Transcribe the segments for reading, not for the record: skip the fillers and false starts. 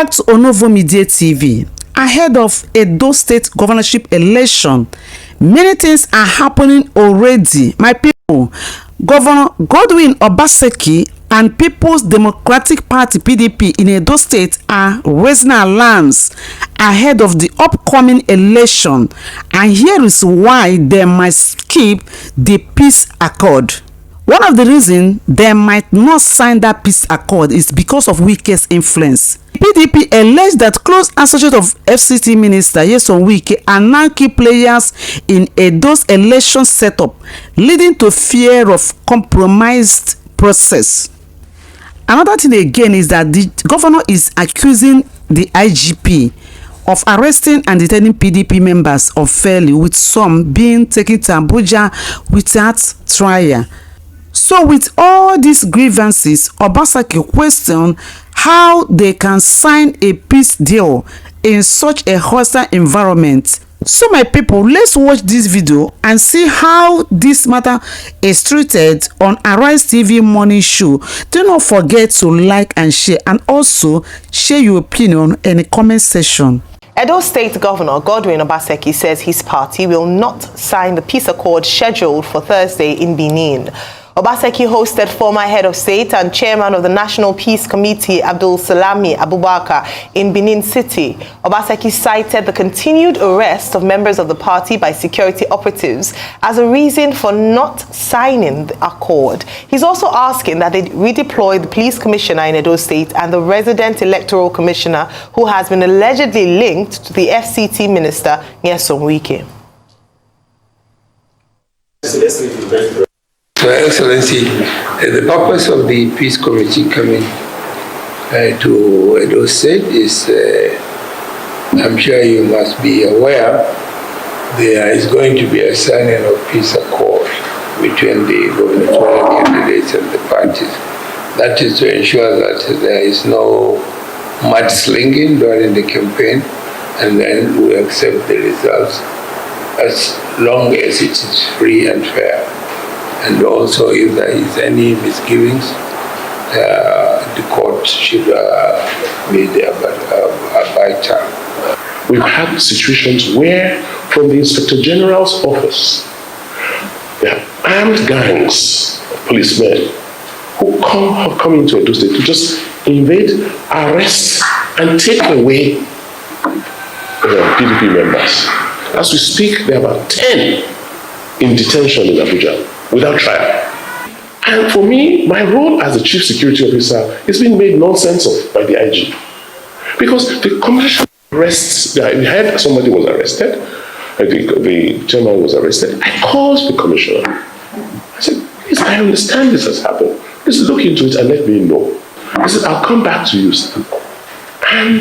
Welcome back to Onovo Media TV. Ahead of Edo State Governorship Election, many things are happening already. My people, Governor Godwin Obaseki and People's Democratic Party (PDP) in Edo State are raising alarms ahead of the upcoming election, and here is why they might skip the peace accord. One of the reasons they might not sign that peace accord is because of Wike's influence. PDP alleged that close associates of FCT Minister Wike are now key players in Edo's election setup, leading to fear of compromised process. Another thing again is that the governor is accusing the IGP of arresting and detaining PDP members unfairly, with some being taken to Abuja without trial. So with all these grievances, Obaseki questioned how they can sign a peace deal in such a hostile environment. So my people, let's watch this video and see how this matter is treated on Arise TV morning show. Do not forget to like and share, and also share your opinion in the comment section. Edo State Governor Godwin Obaseki says his party will not sign the peace accord scheduled for Thursday in Benin. Obaseki hosted former head of state and chairman of the National Peace Committee Abdul Salami Abubakar in Benin City. Obaseki cited the continued arrest of members of the party by security operatives as a reason for not signing the accord. He's also asking that they redeploy the police commissioner in Edo State and the resident electoral commissioner who has been allegedly linked to the FCT minister Wike. Your Excellency, the purpose of the Peace Committee coming to Edo State is, I'm sure you must be aware, there is going to be a signing of peace accord between the gubernatorial candidates and the parties. That is to ensure that there is no mudslinging during the campaign, and then we accept the results as long as it is free and fair. And also, if there is any misgivings, the court should be there, but by time. We've had situations where, from the Inspector General's office, there are armed gangs of policemen who have come into Edo State to just invade, arrest, and take away PDP members. As we speak, there are about 10 in detention in Abuja without trial. And for me, my role as the chief security officer is being made nonsense of by the IG. Because the commission arrests, we heard somebody was arrested, the chairman was arrested. I called the commissioner. I said, please, I understand this has happened. Please look into it and let me know. He said, I'll come back to you, sir. And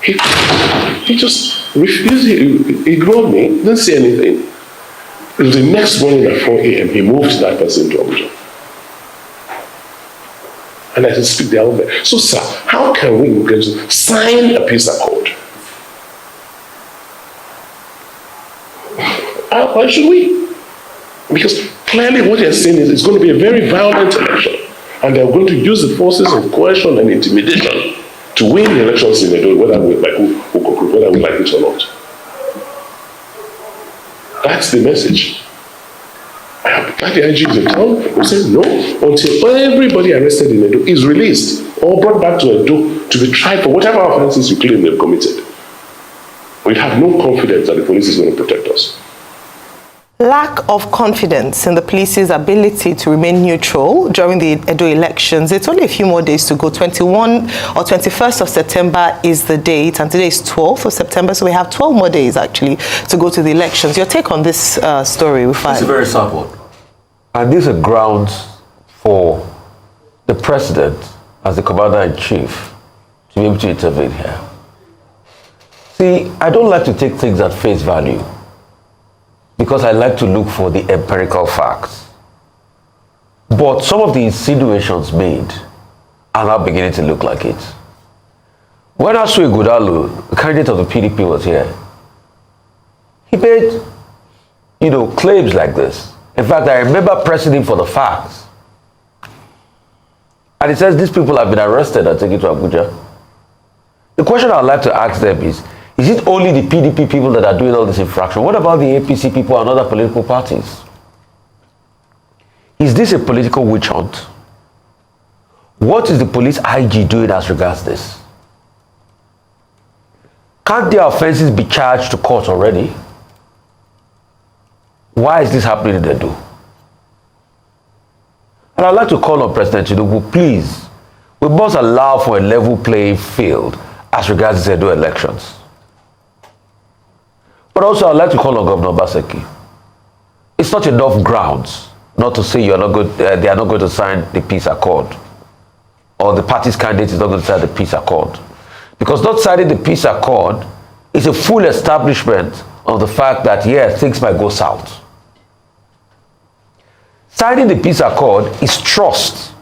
he just refused, he ignored me, didn't say anything. It was the next morning at 4 a.m. he moved that person to Abuja. And I said, speak the alphabet. So, sir, how can we sign a peace accord? Why should we? Because clearly what they're saying is it's going to be a very violent election. And they're going to use the forces of coercion and intimidation to win the elections in Edo, whether we like it or not. That's the message. I have got the IG in town who said no until everybody arrested in Edo is released or brought back to Edo to be tried for whatever offenses you claim they've committed. We have no confidence that the police is going to protect us. Lack of confidence in the police's ability to remain neutral during the Edo elections. It's only a few more days to go. 21 or 21st of September is the date, and today is 12th of September, so we have 12 more days actually to go to the elections. Your take on this story, Rufai? It's a very sad one. And these are grounds for the president, as the commander-in-chief, to be able to intervene here. See, I don't like to take things at face value, because I like to look for the empirical facts. But some of the insinuations made are now beginning to look like it. When Asue Gudalu, the candidate of the PDP, was here, he made, claims like this. In fact, I remember pressing him for the facts. And he says these people have been arrested and taken to Abuja. The question I'd like to ask them is it only the PDP people that are doing all this infraction? What about the APC people and other political parties? Is this a political witch hunt? What is the police IG doing as regards this? Can't their offenses be charged to court already? Why is this happening in Edo? And I'd like to call on President Tinubu, please, we must allow for a level playing field as regards the Edo elections. But also I'd like to call on Governor Obaseki. It's not enough grounds not to say they are not going to sign the peace accord, or the party's candidate is not going to sign the peace accord. Because not signing the peace accord is a full establishment of the fact that, yes, things might go south. Signing the peace accord is trust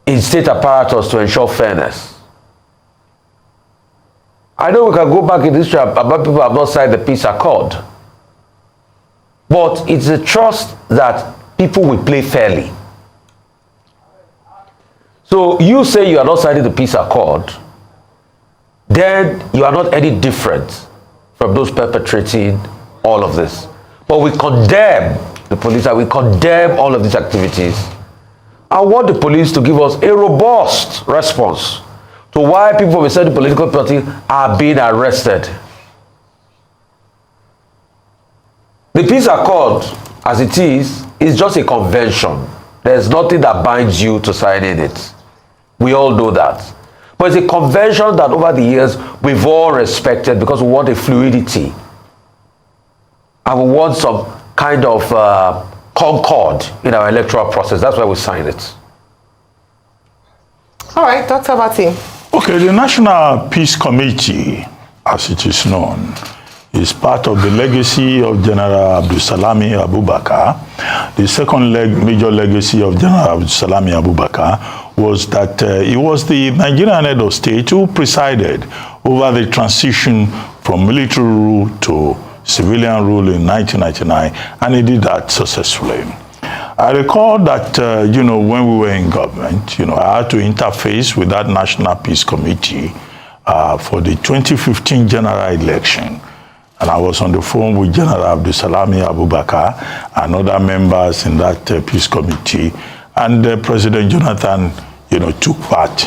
in state apparatus to ensure fairness. I know we can go back in history about people who have not signed the peace accord, but it's a trust that people will play fairly. So you say you are not signing the peace accord, then you are not any different from those perpetrating all of this. But we condemn the police and we condemn all of these activities. I want the police to give us a robust response to why people from a certain political party are being arrested. The peace accord, as it is just a convention. There's nothing that binds you to signing it. We all know that. But it's a convention that over the years we've all respected because we want a fluidity. And we want some kind of concord in our electoral process. That's why we signed it. All right, Dr. Bati. Okay, the National Peace Committee, as it is known, is part of the legacy of General Abdulsalami Abubakar. The second major legacy of General Abdulsalami Abubakar was that he was the Nigerian head of state who presided over the transition from military rule to civilian rule in 1999, and he did that successfully. I recall that, when we were in government, I had to interface with that National Peace Committee for the 2015 general election. And I was on the phone with General Abdulsalami Abubakar and other members in that peace committee. And President Jonathan, took part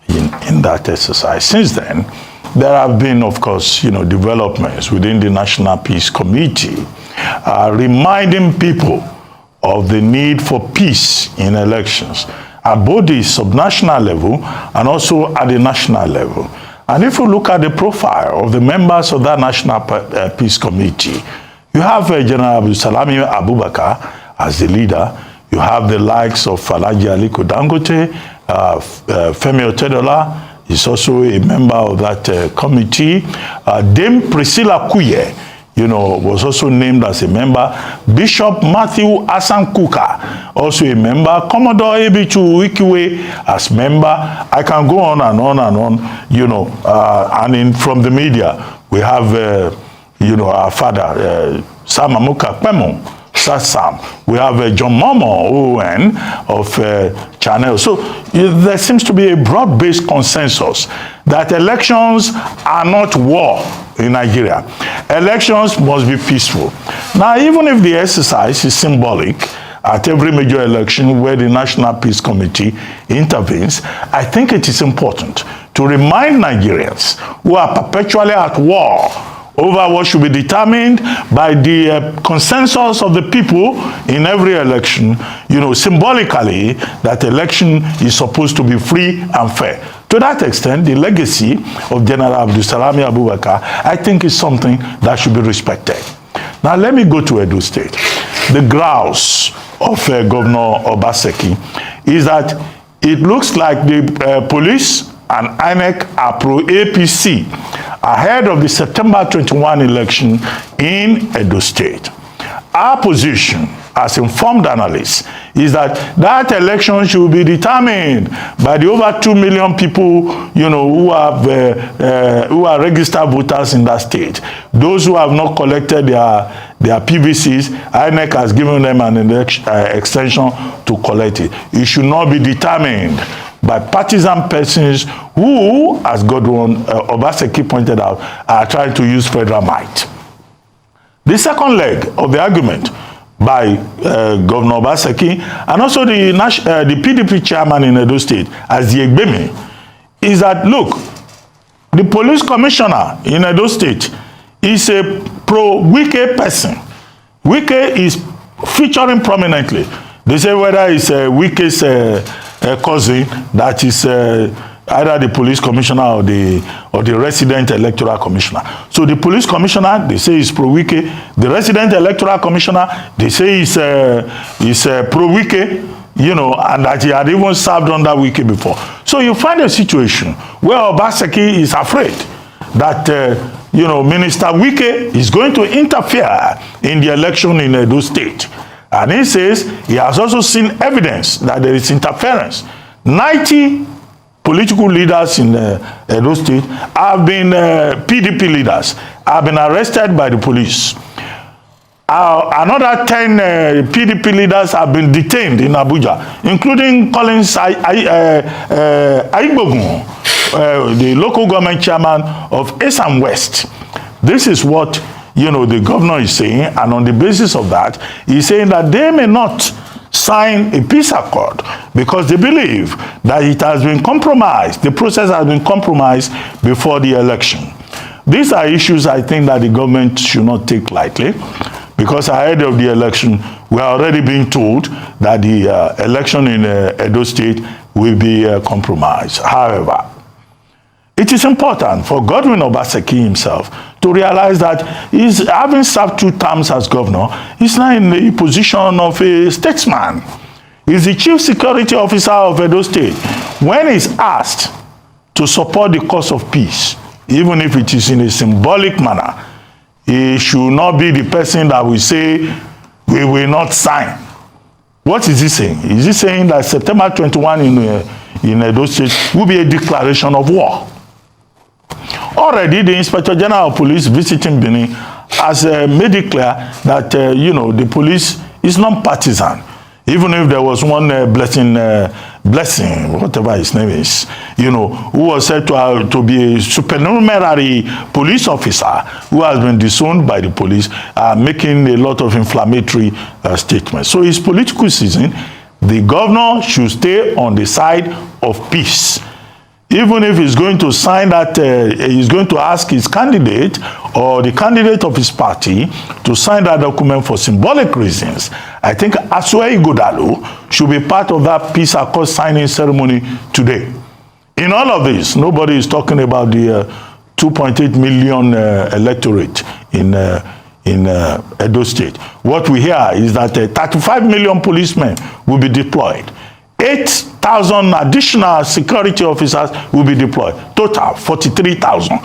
in that exercise. Since then, there have been, of course, developments within the National Peace Committee, reminding people of the need for peace in elections at both the subnational level and also at the national level. And if you look at the profile of the members of that National Peace Committee, you have General Abdulsalami Abubakar as the leader. You have the likes of Alhaji Aliko Dangote, Femi Otedola is also a member of that committee. Dame Priscilla Kuye, was also named as a member. Bishop Matthew Asankuka, also a member. Commodore Ebichu Ikiwe as member. I can go on and on and on, and from the media, we have, our father, Sam Amuka Pemo, Sam. We have John Momo Owen of Channel. So there seems to be a broad-based consensus that elections are not war in Nigeria. Elections must be peaceful. Now, even if the exercise is symbolic at every major election where the National Peace Committee intervenes, I think it is important to remind Nigerians who are perpetually at war over what should be determined by the consensus of the people in every election, symbolically, that election is supposed to be free and fair. To that extent, the legacy of General Abdulsalami Abubakar, I think, is something that should be respected. Now, let me go to Edo State. The grouse of Governor Obaseki is that it looks like the police and INEC are pro-APC ahead of the September 21 election in Edo State. Our position as informed analysts is that election should be determined by the over 2 million people, who are registered voters in that state. Those who have not collected their PVCs, INEC has given them an extension to collect it. It should not be determined by partisan persons who, as Godwin Obaseki pointed out, are trying to use federal might. The second leg of the argument by Governor Obaseki and also the PDP chairman in Edo State, as the Egbemi, is that, look, the police commissioner in Edo State is a pro-Wike person. Wike is featuring prominently. They say whether it's Wike's cousin that is either the police commissioner or the resident electoral commissioner. So the police commissioner, they say is pro-Wike. The resident electoral commissioner, they say is pro-Wike, you know, and that he had even served under Wike before. So you find a situation where Obaseki is afraid that you know, Minister Wike is going to interfere in the election in Edo State. And he says he has also seen evidence that there is interference. 90 political leaders in Edo State have been PDP leaders, have been arrested by the police. Another 10 PDP leaders have been detained in Abuja, including Collins Aigbogun, the local government chairman of Esam West. This is what, you know, the governor is saying, and on the basis of that, he's saying that they may not sign a peace accord because they believe that it has been compromised, the process has been compromised before the election. These are issues I think that the government should not take lightly, because ahead of the election, we are already being told that the election in Edo State will be compromised. However, it is important for Godwin Obaseki himself to realize that he's having served 2 terms as governor, he's now in the position of a statesman. He's the chief security officer of Edo State. When he's asked to support the cause of peace, even if it is in a symbolic manner, he should not be the person that will say, we will not sign. What is he saying? Is he saying that September 21 in Edo State will be a declaration of war? Already, the Inspector General of Police visiting Benin has made it clear that, you know, the police is non-partisan. Even if there was one blessing, whatever his name is, you know, who was said to be a supernumerary police officer who has been disowned by the police, making a lot of inflammatory statements. So his political season, the governor should stay on the side of peace. Even if he's going to sign that, he's going to ask his candidate or the candidate of his party to sign that document for symbolic reasons, I think Asue Ighodalo should be part of that peace accord signing ceremony today. In all of this, nobody is talking about the 2.8 million electorate in Edo State. What we hear is that 35 million policemen will be deployed. 8,000 additional security officers will be deployed. Total, 43,000.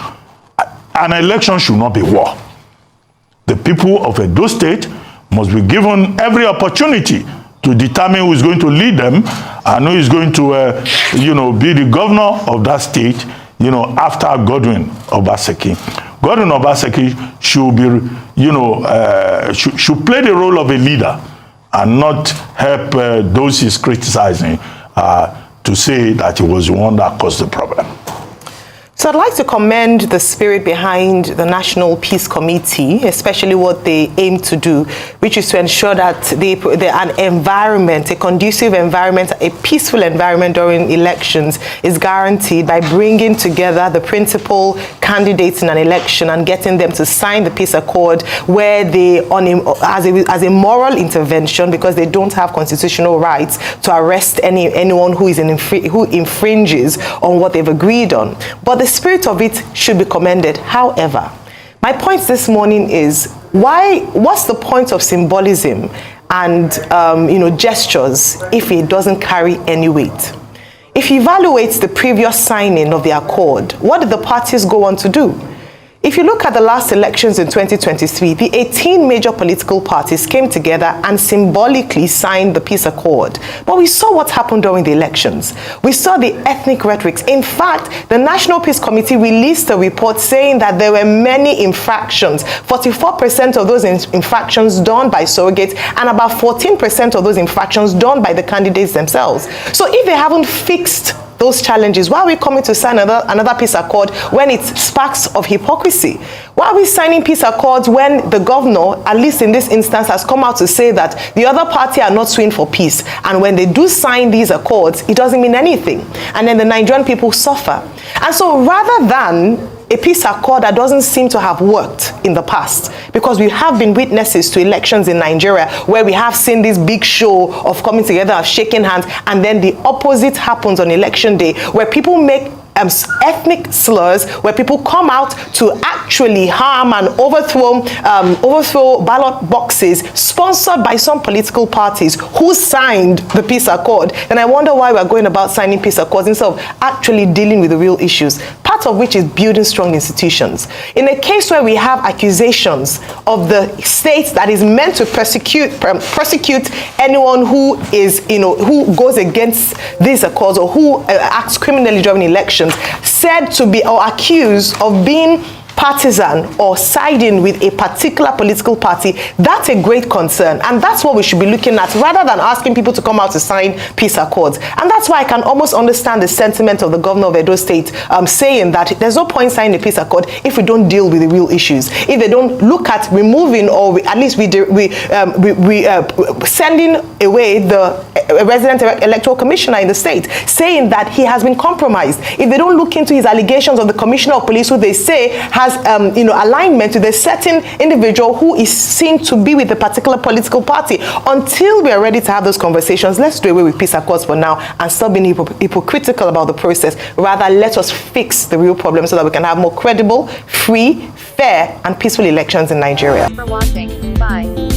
An election should not be war. The people of Edo State must be given every opportunity to determine who is going to lead them and who is going to, you know, be the governor of that state, you know, after Godwin Obaseki. Godwin Obaseki should be, you know, should play the role of a leader and not help those he's criticizing to say that he was the one that caused the problem. So I'd like to commend the spirit behind the National Peace Committee, especially what they aim to do, which is to ensure that an environment, a conducive environment, a peaceful environment during elections is guaranteed by bringing together the principal candidates in an election and getting them to sign the peace accord where they, as a moral intervention, because they don't have constitutional rights to arrest anyone who infringes on what they've agreed on. But the spirit of it should be commended. However, my point this morning is what's the point of symbolism and gestures if it doesn't carry any weight? If you evaluate the previous signing of the accord, what did the parties go on to do? If you look at the last elections in 2023, the 18 major political parties came together and symbolically signed the peace accord. But we saw what happened during the elections. We saw the ethnic rhetorics. In fact, the National Peace Committee released a report saying that there were many infractions, 44% of those infractions done by surrogates and about 14% of those infractions done by the candidates themselves. So if they haven't fixed those challenges? Why are we coming to sign another peace accord when it sparks of hypocrisy? Why are we signing peace accords when the governor, at least in this instance, has come out to say that the other party are not suing for peace, and when they do sign these accords, it doesn't mean anything, and then the Nigerian people suffer? And so rather than a peace accord that doesn't seem to have worked in the past, because we have been witnesses to elections in Nigeria where we have seen this big show of coming together, of shaking hands, and then the opposite happens on election day, where people make ethnic slurs, where people come out to actually harm and overthrow ballot boxes sponsored by some political parties who signed the peace accord. And I wonder why we're going about signing peace accords instead of actually dealing with the real issues, part of which is building strong institutions. In a case where we have accusations of the state that is meant to prosecute anyone who is, who goes against these accords or who acts criminally during elections, said to be or accused of being partisan or siding with a particular political party, that's a great concern. And that's what we should be looking at, rather than asking people to come out to sign peace accords. And that's why I can almost understand the sentiment of the governor of Edo State saying that there's no point signing a peace accord if we don't deal with the real issues. If they don't look at removing, or at least sending away the resident electoral commissioner in the state, saying that he has been compromised. If they don't look into his allegations of the commissioner of police, who they say has alignment with a certain individual who is seen to be with a particular political party. Until we are ready to have those conversations, let's do away with peace accords for now and stop being hypocritical about the process. Rather, let us fix the real problem so that we can have more credible, free, fair, and peaceful elections in Nigeria. Thanks for watching. Bye.